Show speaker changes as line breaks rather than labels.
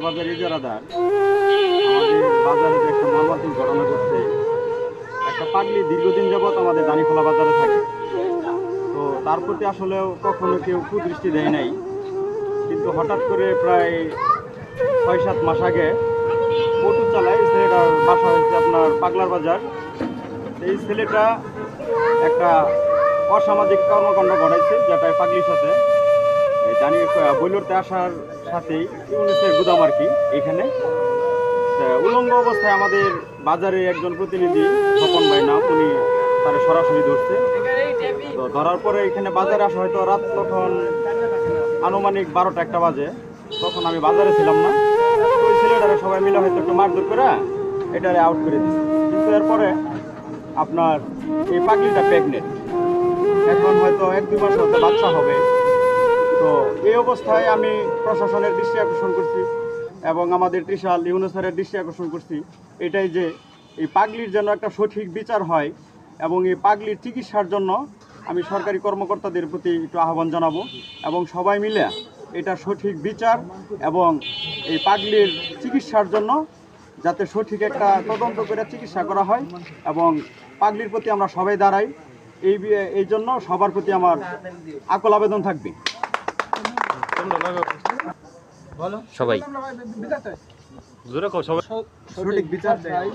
বাজারে ইজারাদার আমাদের বাজারে যে একটা মর্মান্তিক ঘটনা ঘটছে। একটা পাগলি দীর্ঘদিন যাবৎ আমাদের দানিখোলা বাজারে থাকে। তো তার প্রতি আসলেও কখনো কেউ কুদৃষ্টি দেয় নাই, কিন্তু হঠাৎ করে প্রায় ৬-৭ মাস আগে অটো চালায়। ছেলেটার বাসা হয়েছে আপনার পাগলার বাজার। এই ছেলেটা একটা অসামাজিক কর্মকাণ্ড ঘটাইছে, যেটা পাগলির সাথে জানি বৈলরতে আসার সাথেই ইউনিসের গুদাম আর কি। এইখানে উলঙ্গ অবস্থায় আমাদের বাজারে একজন প্রতিনিধি স্বপন ভাই নাম, উনি তারা সরাসরি ধরছে। তো ধরার পরে এখানে বাজারে আসা হয়তো রাত তখন আনুমানিক 12টা-1টা বাজে। তখন আমি বাজারে ছিলাম না। ওই ছেলেটারে সবাই মিলে হয়তো একটু মারধর করে এটারে আউট করে দিচ্ছে। কিন্তু এরপরে আপনার এই পাগলিটা প্রেগনেন্ট, এখন হয়তো 1-2 মাস হয়তো বাচ্চা হবে। তো এই অবস্থায় আমি প্রশাসনের দৃষ্টি আকর্ষণ করছি এবং আমাদের ত্রিশাল ইউনুসের দৃষ্টি আকর্ষণ করছি এটাই যে এই পাগলির যেন একটা সঠিক বিচার হয় এবং এই পাগলির চিকিৎসার জন্য আমি সরকারি কর্মকর্তাদের প্রতি একটু আহ্বান জানাবো এবং সবাই মিলে এটা সঠিক বিচার এবং এই পাগলির চিকিৎসার জন্য যাতে সঠিক একটা তদন্ত করে চিকিৎসা করা হয় এবং পাগলির প্রতি আমরা সবাই দাঁড়াই। এই জন্য সবার প্রতি আমার আকুল আবেদন থাকবে।
সবাই
সঠিক বিচার চাই।